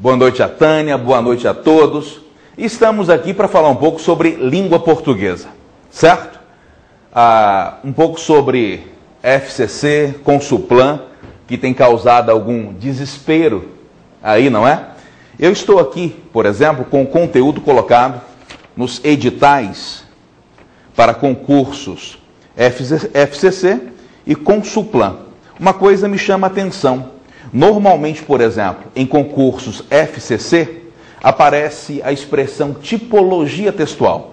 Boa noite a Tânia, boa noite a todos. Estamos aqui para falar um pouco sobre língua portuguesa, certo? Um pouco sobre FCC, Consulplan, que tem causado algum desespero aí, não é? Eu estou aqui, por exemplo, com o conteúdo colocado nos editais para concursos FCC e Consulplan. Uma coisa me chama a atenção. Normalmente, por exemplo, em concursos FCC, aparece a expressão tipologia textual.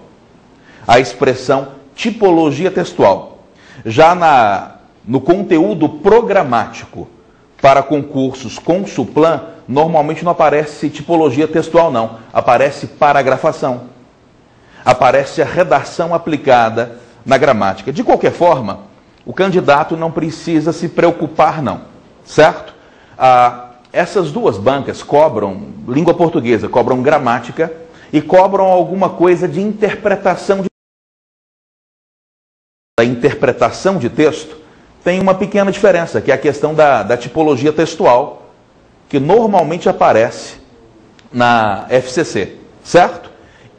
A expressão tipologia textual. Já no conteúdo programático para concursos Consulplan, normalmente não aparece tipologia textual, não. Aparece paragrafação. Aparece a redação aplicada na gramática. De qualquer forma, o candidato não precisa se preocupar, não. Certo? Essas duas bancas cobram língua portuguesa, cobram gramática e cobram alguma coisa de interpretação de a interpretação de texto. Tem uma pequena diferença, que é a questão da tipologia textual, que normalmente aparece na FCC, certo?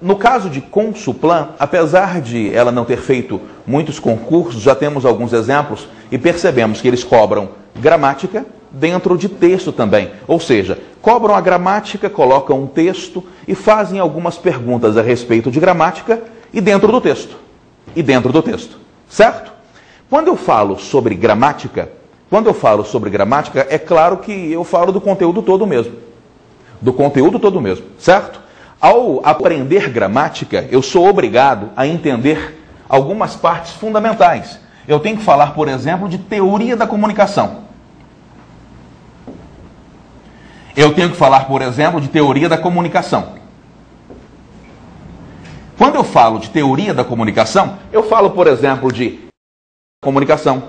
No caso de Consulplan, apesar de ela não ter feito muitos concursos, já temos alguns exemplos e percebemos que eles cobram gramática dentro de texto também. Ou seja, cobram a gramática, colocam um texto e fazem algumas perguntas a respeito de gramática e dentro do texto. Certo? Quando eu falo sobre gramática, é claro que eu falo do conteúdo todo mesmo. Certo? Ao aprender gramática, eu sou obrigado a entender algumas partes fundamentais. Eu tenho que falar, por exemplo, de teoria da comunicação. Quando eu falo de teoria da comunicação, eu falo, por exemplo, de comunicação.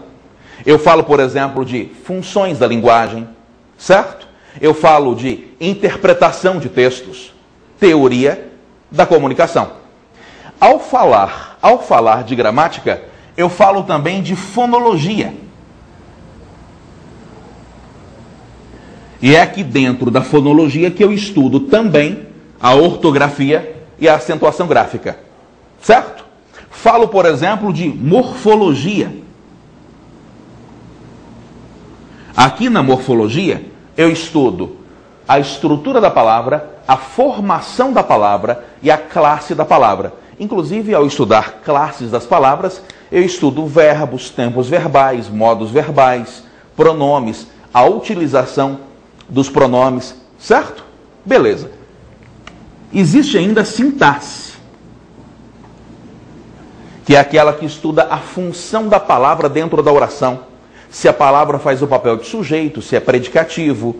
Eu falo, por exemplo, de funções da linguagem, certo? Eu falo de interpretação de textos, teoria da comunicação. Ao falar de gramática, eu falo também de fonologia. E é aqui dentro da fonologia que eu estudo também a ortografia e a acentuação gráfica, certo? Falo, por exemplo, de morfologia. Aqui na morfologia, eu estudo a estrutura da palavra, a formação da palavra e a classe da palavra. Inclusive, ao estudar classes das palavras, eu estudo verbos, tempos verbais, modos verbais, pronomes, a utilização dos pronomes, certo? Beleza. Existe ainda a sintaxe, que é aquela que estuda a função da palavra dentro da oração. Se a palavra faz o papel de sujeito, se é predicativo,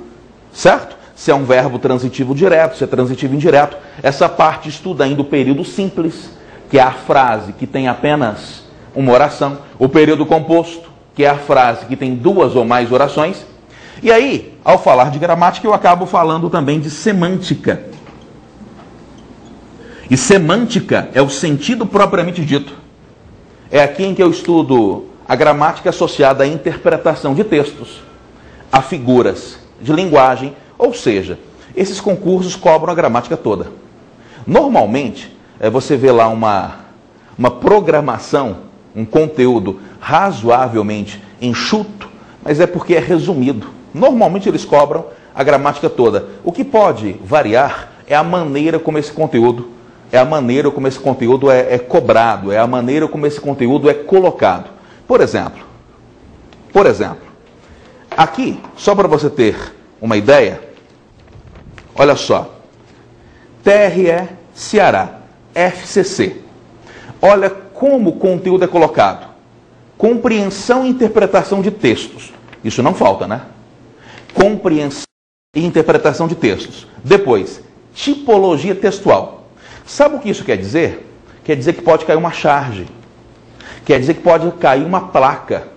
certo? Se é um verbo transitivo direto, se é transitivo indireto. Essa parte estuda ainda o período simples, que é a frase que tem apenas uma oração. O período composto, que é a frase que tem duas ou mais orações. E aí, ao falar de gramática, eu acabo falando também de semântica. E semântica é o sentido propriamente dito. É aqui em que eu estudo a gramática associada à interpretação de textos, a figuras de linguagem, ou seja, esses concursos cobram a gramática toda. Normalmente, você vê lá uma programação, um conteúdo razoavelmente enxuto, mas é porque é resumido. Normalmente eles cobram a gramática toda. O que pode variar é a maneira como esse conteúdo é cobrado, é a maneira como esse conteúdo é colocado. Por exemplo, aqui, só para você ter uma ideia, olha só, TRE Ceará, FCC. Olha como o conteúdo é colocado. Compreensão e interpretação de textos. Isso não falta, né? Compreensão e interpretação de textos. Depois, tipologia textual. Sabe o que isso quer dizer? Quer dizer que pode cair uma charge. Quer dizer que pode cair uma placa.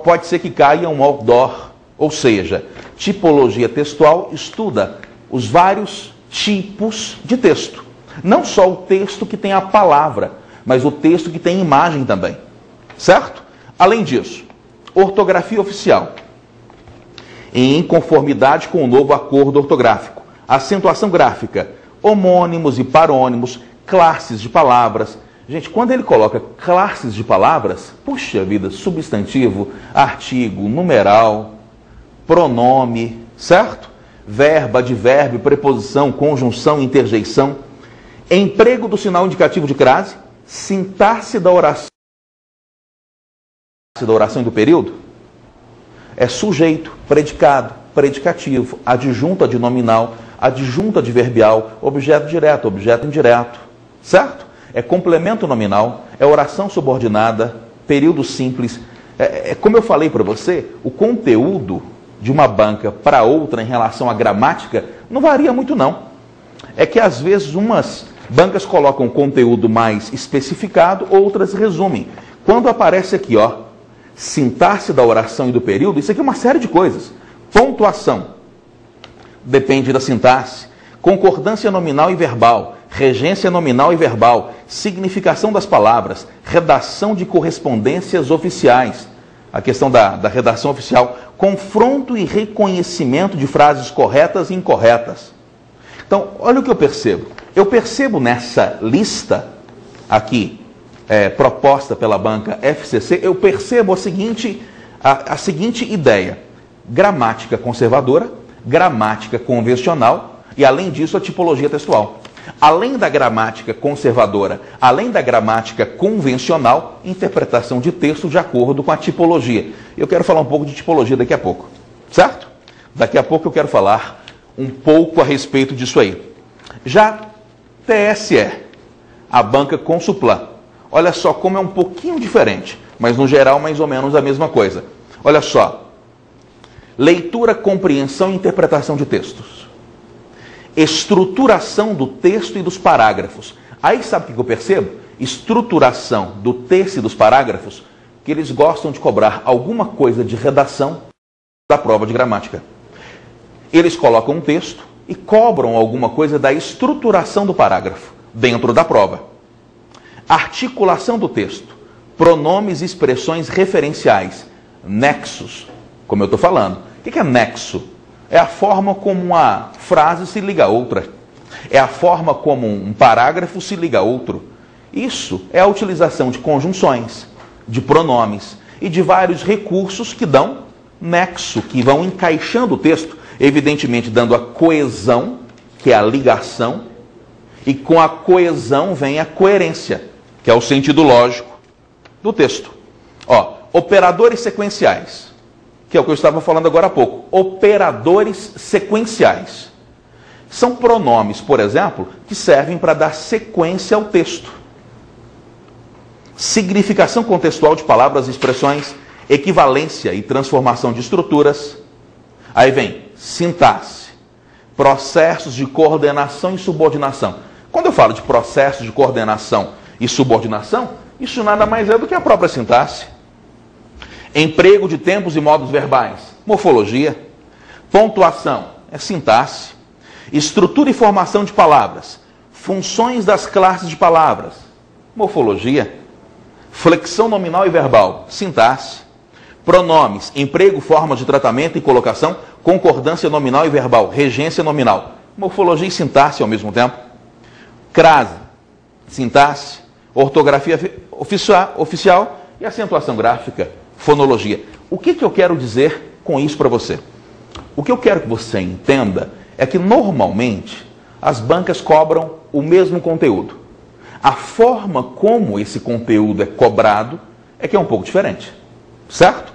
Pode ser que caia um outdoor. Ou seja, tipologia textual estuda os vários tipos de texto. Não só o texto que tem a palavra, mas o texto que tem imagem também. Certo? Além disso, ortografia oficial. Em conformidade com o novo acordo ortográfico. Acentuação gráfica, homônimos e parônimos, classes de palavras. Gente, quando ele coloca classes de palavras, puxa vida, substantivo, artigo, numeral, pronome, certo? Verbo, advérbio, preposição, conjunção, interjeição, emprego do sinal indicativo de crase, sintaxe da oração e do período, é sujeito, predicado, predicativo, adjunto adnominal, adjunto adverbial, objeto direto, objeto indireto, certo? É complemento nominal, é oração subordinada, período simples. Como eu falei para você, o conteúdo de uma banca para outra em relação à gramática não varia muito não. É que às vezes umas bancas colocam conteúdo mais especificado, outras resumem. Quando aparece aqui, ó, sintaxe da oração e do período, isso aqui é uma série de coisas. Pontuação, depende da sintaxe. Concordância nominal e verbal, regência nominal e verbal, significação das palavras, redação de correspondências oficiais, a questão da redação oficial, confronto e reconhecimento de frases corretas e incorretas. Então, olha o que eu percebo. Eu percebo nessa lista aqui, proposta pela banca FCC, eu percebo a seguinte ideia: gramática conservadora, gramática convencional e, além disso, a tipologia textual. Além da gramática conservadora, além da gramática convencional, interpretação de texto de acordo com a tipologia. Eu quero falar um pouco de tipologia daqui a pouco, certo? Daqui a pouco eu quero falar um pouco a respeito disso aí. Já TSE, a banca Consuplan, olha só como é um pouquinho diferente, mas no geral mais ou menos a mesma coisa. Olha só, leitura, compreensão e interpretação de textos. Estruturação do texto e dos parágrafos. Aí sabe o que eu percebo? Estruturação do texto e dos parágrafos, que eles gostam de cobrar alguma coisa de redação da prova de gramática. Eles colocam um texto e cobram alguma coisa da estruturação do parágrafo dentro da prova. Articulação do texto, pronomes e expressões referenciais, nexos, como eu estou falando. O que é nexo? É a forma como uma frase se liga a outra. É a forma como um parágrafo se liga a outro. Isso é a utilização de conjunções, de pronomes e de vários recursos que dão nexo, que vão encaixando o texto, evidentemente dando a coesão, que é a ligação, e com a coesão vem a coerência, que é o sentido lógico do texto. Ó, operadores sequenciais, que é o que eu estava falando agora há pouco. Operadores sequenciais. São pronomes, por exemplo, que servem para dar sequência ao texto. Significação contextual de palavras e expressões, equivalência e transformação de estruturas. Aí vem sintaxe, processos de coordenação e subordinação. Quando eu falo de processos de coordenação e subordinação, isso nada mais é do que a própria sintaxe. Emprego de tempos e modos verbais, morfologia. Pontuação, é sintaxe. Estrutura e formação de palavras, funções das classes de palavras, morfologia. Flexão nominal e verbal, sintaxe. Pronomes, emprego, forma de tratamento e colocação, concordância nominal e verbal, regência nominal, morfologia e sintaxe ao mesmo tempo. Crase, sintaxe. Ortografia oficial e acentuação gráfica, fonologia. O que eu quero dizer com isso para você? O que eu quero que você entenda é que normalmente as bancas cobram o mesmo conteúdo. A forma como esse conteúdo é cobrado é que é um pouco diferente, certo?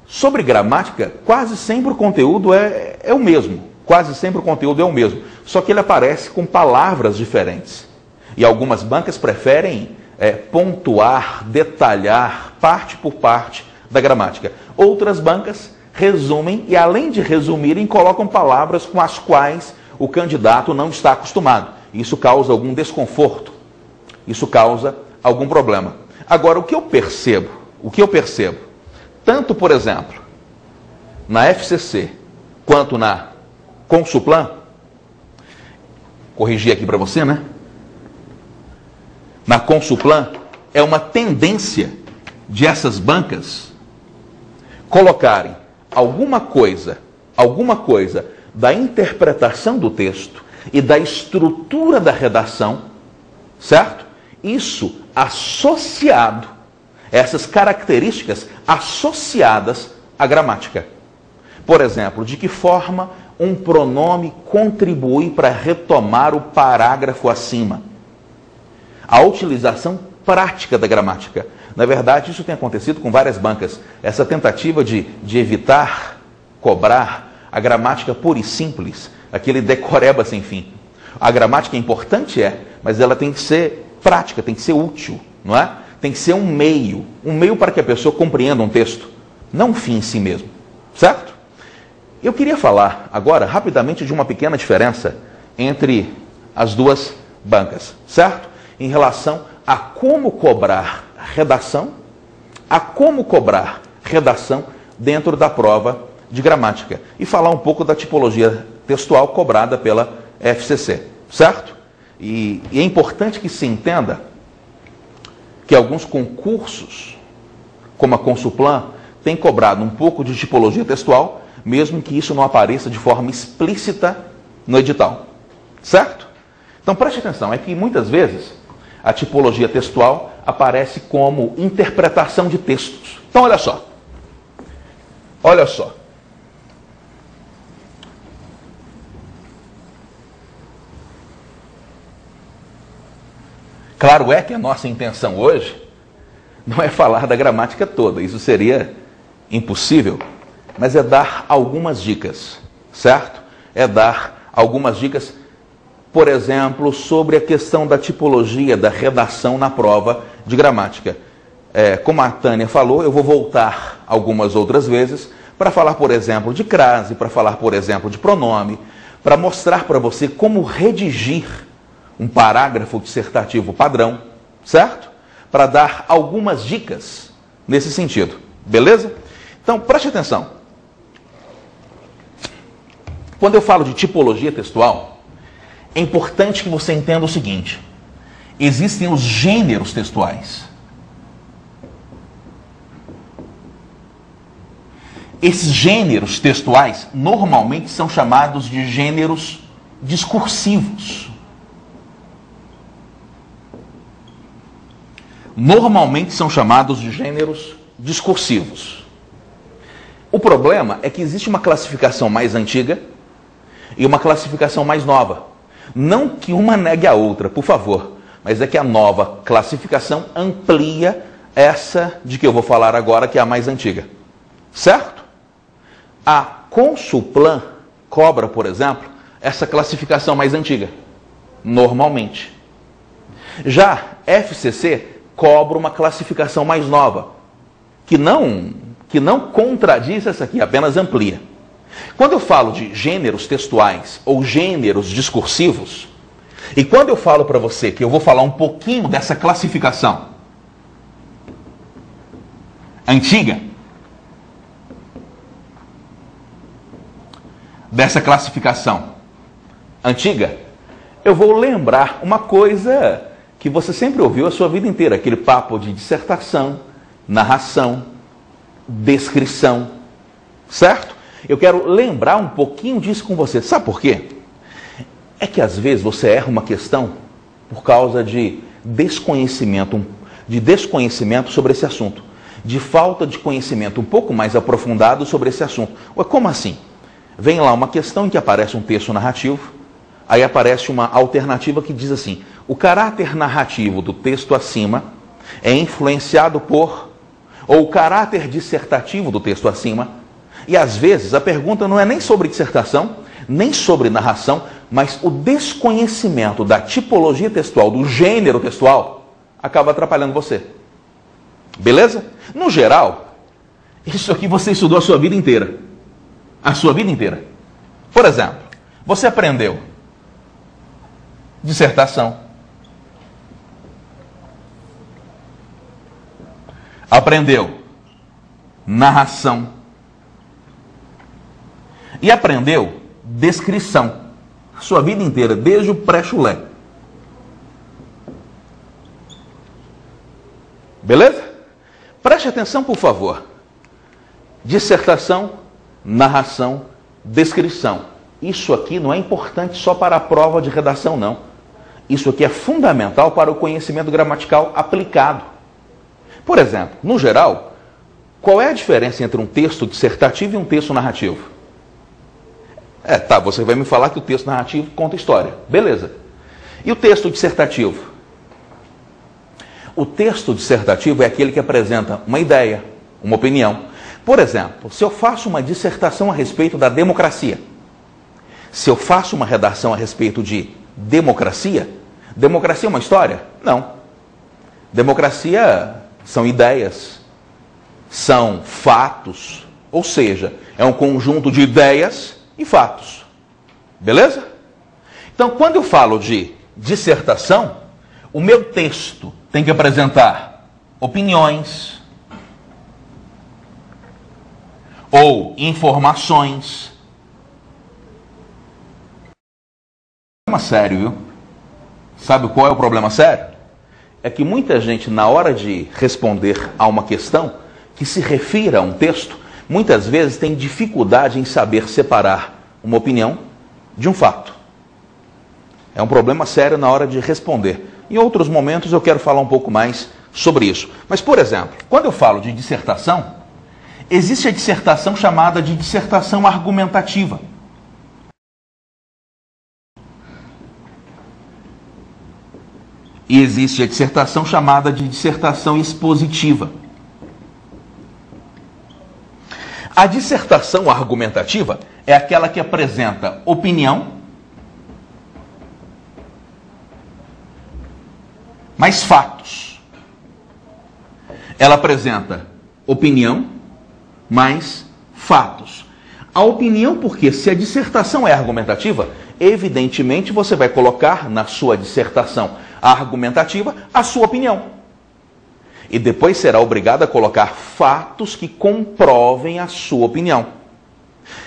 Sobre gramática, quase sempre o conteúdo é o mesmo. Quase sempre o conteúdo é o mesmo, só que ele aparece com palavras diferentes. E algumas bancas preferem pontuar, detalhar, parte por parte da gramática. Outras bancas resumem e, além de resumirem, colocam palavras com as quais o candidato não está acostumado. Isso causa algum desconforto, isso causa algum problema. Agora, o que eu percebo, tanto, por exemplo, na FCC quanto na Consuplan, corrigir aqui para você, né? Na Consuplan, é uma tendência de essas bancas colocarem alguma coisa da interpretação do texto e da estrutura da redação, certo? Isso associado, essas características associadas à gramática. Por exemplo, de que forma um pronome contribui para retomar o parágrafo acima? A utilização prática da gramática. Na verdade, isso tem acontecido com várias bancas. Essa tentativa de evitar cobrar a gramática pura e simples, aquele decoreba sem fim. A gramática é importante, mas ela tem que ser prática, tem que ser útil, não é? Tem que ser um meio para que a pessoa compreenda um texto, não um fim em si mesmo, certo? Eu queria falar agora, rapidamente, de uma pequena diferença entre as duas bancas, certo? Em relação a como cobrar redação, dentro da prova de gramática. E falar um pouco da tipologia textual cobrada pela FCC, certo? E é importante que se entenda que alguns concursos, como a Consuplan, têm cobrado um pouco de tipologia textual, mesmo que isso não apareça de forma explícita no edital, certo? Então preste atenção, é que muitas vezes a tipologia textual aparece como interpretação de textos. Então olha só. Claro é que a nossa intenção hoje não é falar da gramática toda, isso seria impossível, mas é dar algumas dicas, certo? É dar algumas dicas, por exemplo, sobre a questão da tipologia da redação na prova de gramática. Como a Tânia falou, eu vou voltar algumas outras vezes para falar, por exemplo, de crase, para falar, por exemplo, de pronome, para mostrar para você como redigir um parágrafo dissertativo padrão, certo? Para dar algumas dicas nesse sentido, beleza? Então, preste atenção. Quando eu falo de tipologia textual, é importante que você entenda o seguinte: existem os gêneros textuais. Esses gêneros textuais normalmente são chamados de gêneros discursivos. Normalmente são chamados de gêneros discursivos. O problema é que existe uma classificação mais antiga e uma classificação mais nova. Não que uma negue a outra, por favor, mas é que a nova classificação amplia essa de que eu vou falar agora, que é a mais antiga. Certo? A Consuplan cobra, por exemplo, essa classificação mais antiga, normalmente. Já FCC cobra uma classificação mais nova, que não contradiz essa aqui, apenas amplia. Quando eu falo de gêneros textuais ou gêneros discursivos, e quando eu falo para você que eu vou falar um pouquinho dessa classificação antiga, eu vou lembrar uma coisa que você sempre ouviu a sua vida inteira, aquele papo de dissertação, narração, descrição, certo? Eu quero lembrar um pouquinho disso com você. Sabe por quê? É que às vezes você erra uma questão por causa de desconhecimento sobre esse assunto, de falta de conhecimento um pouco mais aprofundado sobre esse assunto. Ué, como assim? Vem lá uma questão em que aparece um texto narrativo, aí aparece uma alternativa que diz assim: o caráter narrativo do texto acima é influenciado por, ou o caráter dissertativo do texto acima. E às vezes a pergunta não é nem sobre dissertação, nem sobre narração, mas o desconhecimento da tipologia textual, do gênero textual, acaba atrapalhando você. Beleza? No geral, isso aqui você estudou a sua vida inteira. A sua vida inteira. Por exemplo, você aprendeu dissertação, aprendeu narração e aprendeu descrição. A sua vida inteira, desde o pré-chulé. Beleza? Preste atenção, por favor. Dissertação, narração, descrição. isso aqui não é importante só para a prova de redação, não. Isso aqui é fundamental para o conhecimento gramatical aplicado. Por exemplo, no geral, qual é a diferença entre um texto dissertativo e um texto narrativo? Você vai me falar que o texto narrativo conta história. Beleza. E o texto dissertativo? O texto dissertativo é aquele que apresenta uma ideia, uma opinião. Por exemplo, se eu faço uma dissertação a respeito da democracia, se eu faço uma redação a respeito de democracia, democracia é uma história? Não. Democracia são ideias, são fatos, ou seja, é um conjunto de ideias e fatos. Beleza? Então, quando eu falo de dissertação, o meu texto tem que apresentar opiniões ou informações. É um problema sério, viu? Sabe qual é o problema sério? É que muita gente, na hora de responder a uma questão que se refira a um texto, muitas vezes tem dificuldade em saber separar uma opinião de um fato. É um problema sério na hora de responder. Em outros momentos eu quero falar um pouco mais sobre isso. Mas, por exemplo, quando eu falo de dissertação, existe a dissertação chamada de dissertação argumentativa. E existe a dissertação chamada de dissertação expositiva. A dissertação argumentativa é aquela que apresenta opinião, mais fatos. Ela apresenta opinião, mais fatos. A opinião, porque se a dissertação é argumentativa, evidentemente você vai colocar na sua dissertação argumentativa a sua opinião. E depois será obrigado a colocar fatos que comprovem a sua opinião.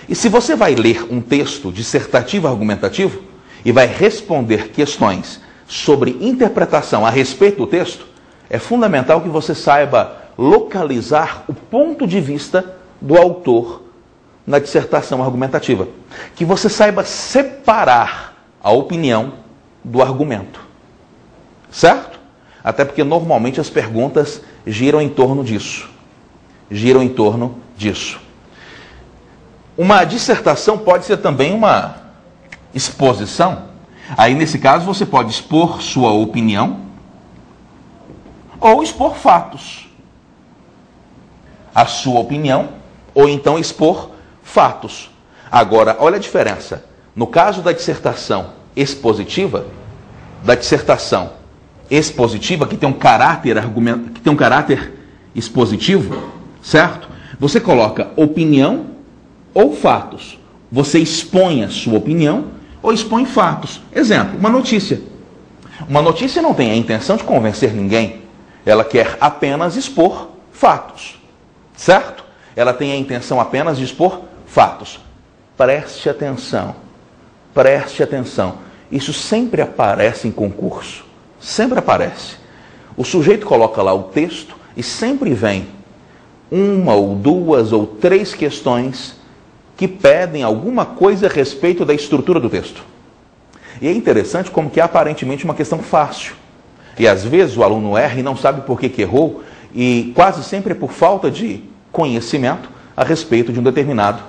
E se você vai ler um texto dissertativo argumentativo e vai responder questões sobre interpretação a respeito do texto, é fundamental que você saiba localizar o ponto de vista do autor na dissertação argumentativa. Que você saiba separar a opinião do argumento. Certo? Até porque normalmente as perguntas giram em torno disso. Giram em torno disso. Uma dissertação pode ser também uma exposição. Aí, nesse caso, você pode expor sua opinião ou expor fatos. A sua opinião ou então expor fatos. Agora, olha a diferença. No caso da dissertação expositiva, que tem um caráter expositivo, certo? Você coloca opinião ou fatos. Você expõe a sua opinião ou expõe fatos. Exemplo, uma notícia. Uma notícia não tem a intenção de convencer ninguém. Ela quer apenas expor fatos. Certo? Ela tem a intenção apenas de expor fatos. Preste atenção. Preste atenção. Isso sempre aparece em concurso. Sempre aparece. O sujeito coloca lá o texto e sempre vem uma ou duas ou três questões que pedem alguma coisa a respeito da estrutura do texto. E é interessante como que é aparentemente uma questão fácil. E às vezes o aluno erra e não sabe por que errou, e quase sempre é por falta de conhecimento a respeito de um determinado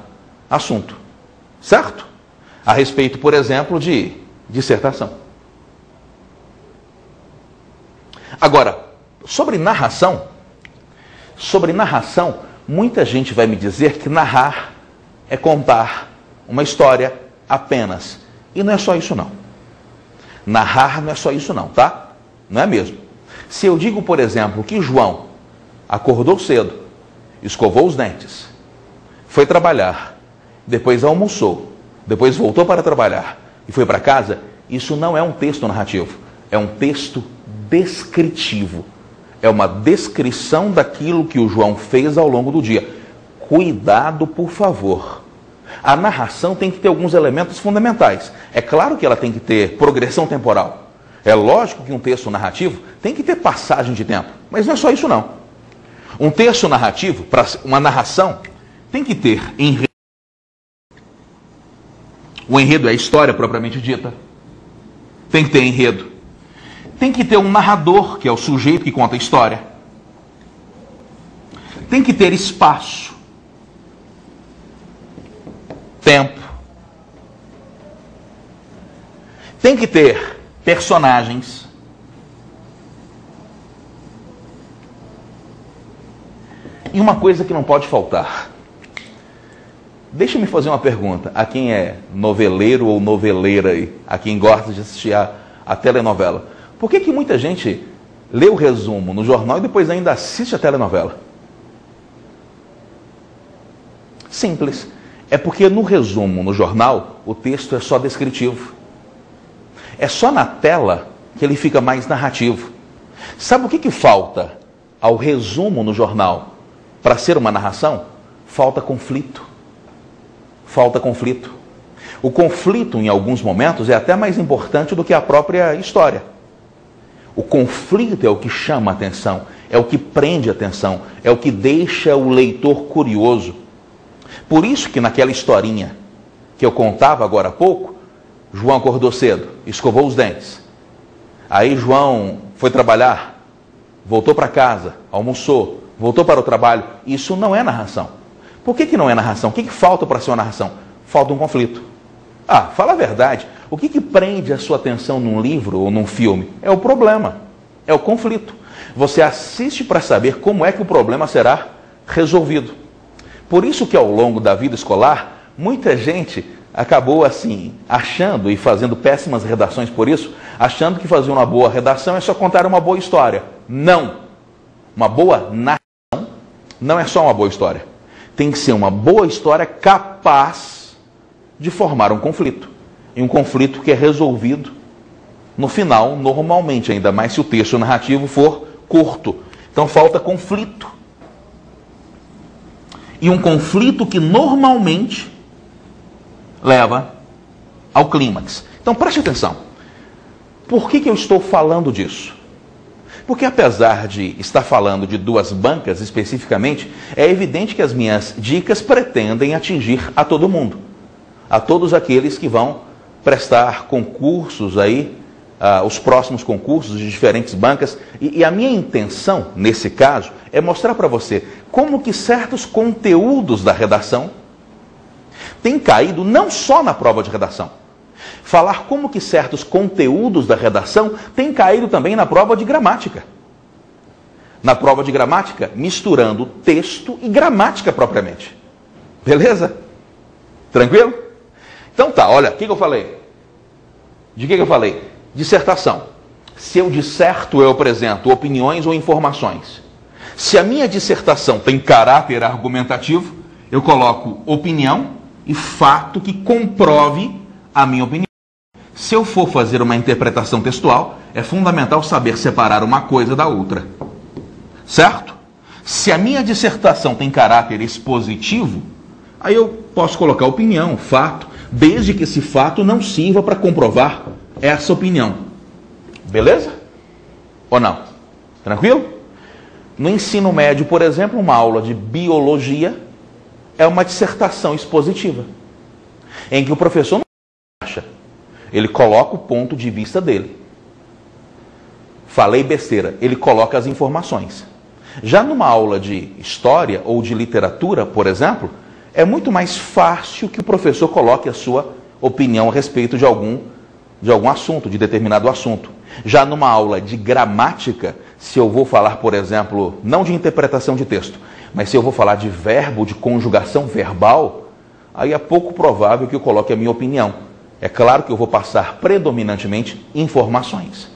assunto. Certo? A respeito, por exemplo, de dissertação. Agora, sobre narração, muita gente vai me dizer que narrar é contar uma história apenas. E não é só isso não. Narrar não é só isso não, tá? Não é mesmo. Se eu digo, por exemplo, que João acordou cedo, escovou os dentes, foi trabalhar, depois almoçou, depois voltou para trabalhar e foi para casa, isso não é um texto narrativo, é um texto descritivo. É uma descrição daquilo que o João fez ao longo do dia. Cuidado, por favor. A narração tem que ter alguns elementos fundamentais. É claro que ela tem que ter progressão temporal. É lógico que um texto narrativo tem que ter passagem de tempo. Mas não é só isso não. Um texto narrativo, para uma narração, tem que ter O enredo é a história propriamente dita. Tem que ter enredo. Tem que ter um narrador, que é o sujeito que conta a história. Tem que ter espaço, tempo. Tem que ter personagens. E uma coisa que não pode faltar. Deixa-me fazer uma pergunta a quem é noveleiro ou noveleira aí, a quem gosta de assistir a telenovela. Por que muita gente lê o resumo no jornal e depois ainda assiste a telenovela? Simples. É porque no resumo, no jornal, o texto é só descritivo. É só na tela que ele fica mais narrativo. Sabe o que falta ao resumo no jornal para ser uma narração? Falta conflito. Falta conflito. O conflito, em alguns momentos, é até mais importante do que a própria história. O conflito é o que chama a atenção, é o que prende a atenção, é o que deixa o leitor curioso. Por isso que naquela historinha que eu contava agora há pouco, João acordou cedo, escovou os dentes. Aí João foi trabalhar, voltou para casa, almoçou, voltou para o trabalho. Isso não é narração. Por que não é narração? O que falta para ser uma narração? Falta um conflito. Ah, fala a verdade. O que prende a sua atenção num livro ou num filme? É o problema, é o conflito. Você assiste para saber como é que o problema será resolvido. Por isso que ao longo da vida escolar, muita gente acabou assim, achando e fazendo péssimas redações por isso, achando que fazer uma boa redação é só contar uma boa história. Não! Uma boa narração não é só uma boa história. Tem que ser uma boa história capaz de formar um conflito. E um conflito que é resolvido no final, normalmente, ainda mais se o texto narrativo for curto. Então falta conflito. E um conflito que normalmente leva ao clímax. Então preste atenção. Por que eu estou falando disso? Porque apesar de estar falando de duas bancas especificamente, é evidente que as minhas dicas pretendem atingir a todo mundo. A todos aqueles que vão prestar concursos aí, os próximos concursos de diferentes bancas. E a minha intenção, nesse caso, é mostrar para você como que certos conteúdos da redação têm caído não só na prova de redação. Falar como que certos conteúdos da redação têm caído também na prova de gramática. Na prova de gramática, misturando texto e gramática propriamente. Beleza? Tranquilo? Então tá, olha, o que eu falei? De que eu falei? Dissertação. Se eu disserto, eu apresento opiniões ou informações. Se a minha dissertação tem caráter argumentativo, eu coloco opinião e fato que comprove a minha opinião. Se eu for fazer uma interpretação textual, é fundamental saber separar uma coisa da outra. Certo? Se a minha dissertação tem caráter expositivo, aí eu posso colocar opinião, fato, desde que esse fato não sirva para comprovar essa opinião. Beleza? Ou não? Tranquilo? No ensino médio, por exemplo, uma aula de biologia é uma dissertação expositiva, em que o professor não acha, ele coloca o ponto de vista dele. Falei besteira, ele coloca as informações. Já numa aula de história ou de literatura, por exemplo, é muito mais fácil que o professor coloque a sua opinião a respeito de algum assunto, de determinado assunto. Já numa aula de gramática, se eu vou falar, por exemplo, não de interpretação de texto, mas se eu vou falar de verbo, de conjugação verbal, aí é pouco provável que eu coloque a minha opinião. É claro que eu vou passar predominantemente informações.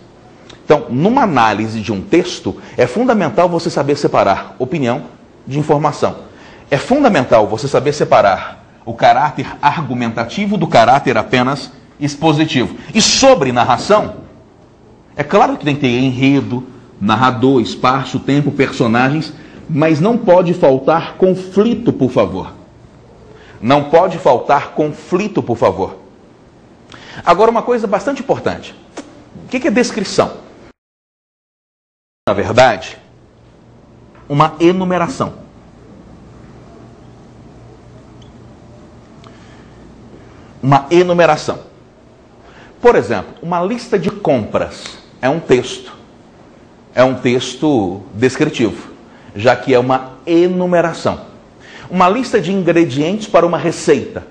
Então, numa análise de um texto, é fundamental você saber separar opinião de informação. É fundamental você saber separar o caráter argumentativo do caráter apenas expositivo. E sobre narração, é claro que tem que ter enredo, narrador, espaço, tempo, personagens, mas não pode faltar conflito, por favor. Não pode faltar conflito, por favor. Agora, uma coisa bastante importante. O que é descrição? Na verdade, uma enumeração. uma enumeração. Por exemplo, uma lista de compras é um texto. É um texto descritivo, já que é uma enumeração. Uma lista de ingredientes para uma receita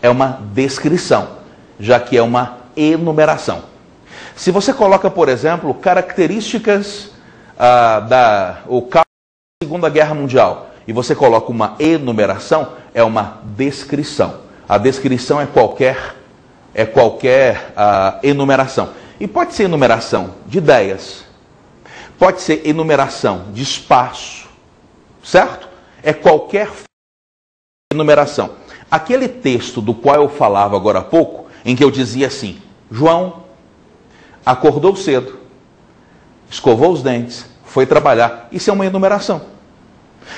é uma descrição, já que é uma enumeração. Se você coloca, por exemplo, características da Segunda Guerra Mundial, e você coloca uma enumeração, é uma descrição. A descrição é qualquer enumeração. E pode ser enumeração de ideias, pode ser enumeração de espaço, certo? É qualquer enumeração. Aquele texto do qual eu falava agora há pouco, em que eu dizia assim: João acordou cedo, escovou os dentes, foi trabalhar. Isso é uma enumeração.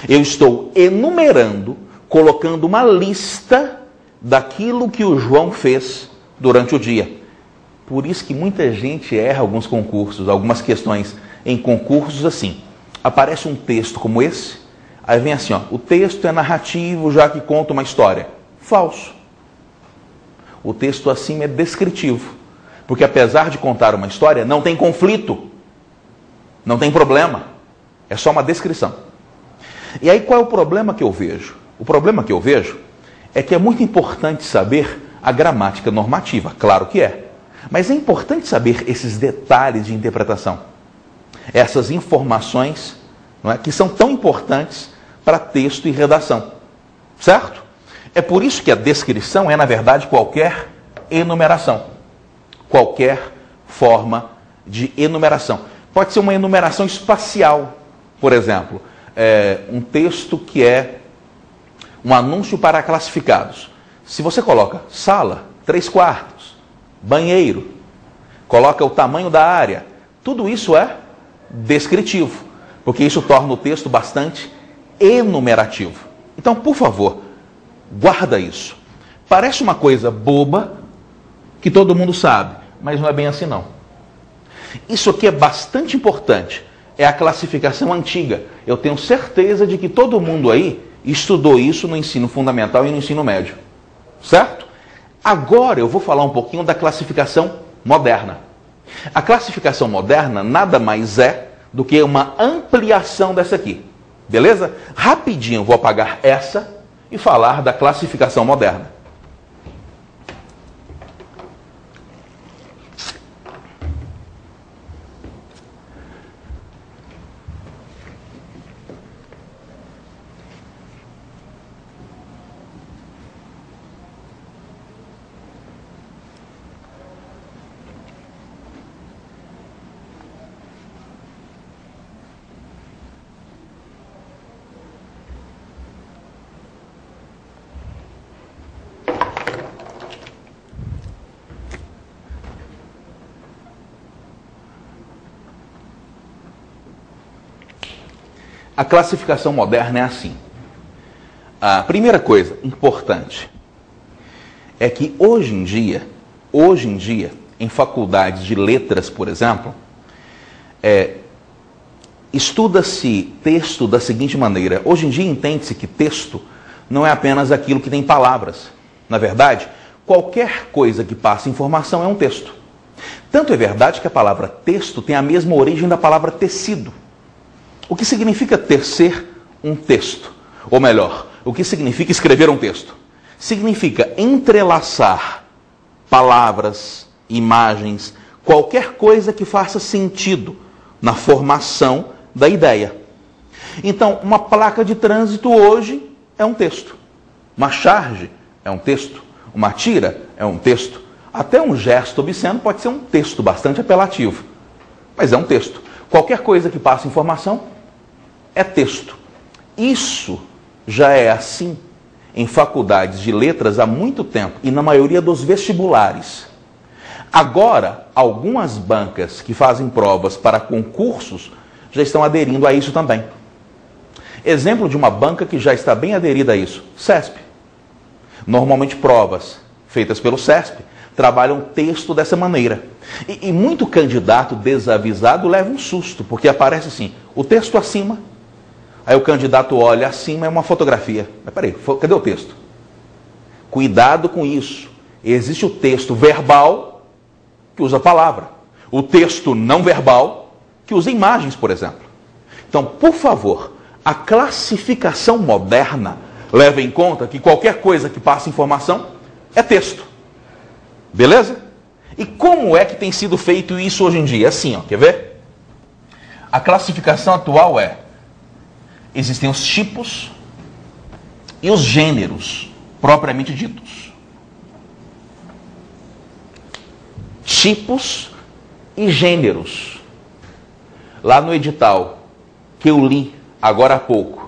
Eu estou enumerando, colocando uma lista daquilo que o João fez durante o dia. Por isso que muita gente erra alguns concursos, algumas questões em concursos assim. Aparece um texto como esse, aí vem assim, ó, o texto é narrativo, já que conta uma história. Falso. O texto acima é descritivo, porque apesar de contar uma história, não tem conflito, não tem problema, é só uma descrição. E aí qual é o problema que eu vejo? O problema que eu vejo é que é muito importante saber a gramática normativa, claro que é. Mas é importante saber esses detalhes de interpretação, essas informações, não é, que são tão importantes para texto e redação, certo? É por isso que a descrição é, na verdade, qualquer enumeração, qualquer forma de enumeração. Pode ser uma enumeração espacial, por exemplo, um texto que é um anúncio para classificados. Se você coloca sala, 3/4, banheiro, coloca o tamanho da área, tudo isso é descritivo, porque isso torna o texto bastante enumerativo. Então, por favor, guarda isso. Parece uma coisa boba, que todo mundo sabe, mas não é bem assim não. Isso aqui é bastante importante, é a classificação antiga. Eu tenho certeza de que todo mundo aí estudou isso no ensino fundamental e no ensino médio, certo? Agora eu vou falar um pouquinho da classificação moderna. A classificação moderna nada mais é do que uma ampliação dessa aqui, beleza? Rapidinho vou apagar essa e falar da classificação moderna. A classificação moderna é assim. A primeira coisa importante é que hoje em dia, em faculdades de letras, por exemplo, estuda-se texto da seguinte maneira. Hoje em dia entende-se que texto não é apenas aquilo que tem palavras. Na verdade, qualquer coisa que passe informação é um texto. Tanto é verdade que a palavra texto tem a mesma origem da palavra tecido. O que significa tecer um texto? Ou melhor, o que significa escrever um texto? Significa entrelaçar palavras, imagens, qualquer coisa que faça sentido na formação da ideia. Então, uma placa de trânsito hoje é um texto. Uma charge é um texto. Uma tira é um texto. Até um gesto obsceno pode ser um texto bastante apelativo. Mas é um texto. Qualquer coisa que passe informação é texto. Isso já é assim em faculdades de letras há muito tempo e na maioria dos vestibulares. Agora, algumas bancas que fazem provas para concursos já estão aderindo a isso também. Exemplo de uma banca que já está bem aderida a isso, CESP. Normalmente provas feitas pelo CESP trabalham texto dessa maneira. E muito candidato desavisado leva um susto, porque aparece assim, o texto acima. Aí o candidato olha acima, é uma fotografia. Mas peraí, cadê o texto? Cuidado com isso. Existe o texto verbal, que usa palavra. O texto não verbal, que usa imagens, por exemplo. Então, por favor, a classificação moderna leva em conta que qualquer coisa que passe informação é texto. Beleza? E como é que tem sido feito isso hoje em dia? Assim, ó, quer ver? A classificação atual é: existem os tipos e os gêneros propriamente ditos. Tipos e gêneros. Lá no edital que eu li agora há pouco,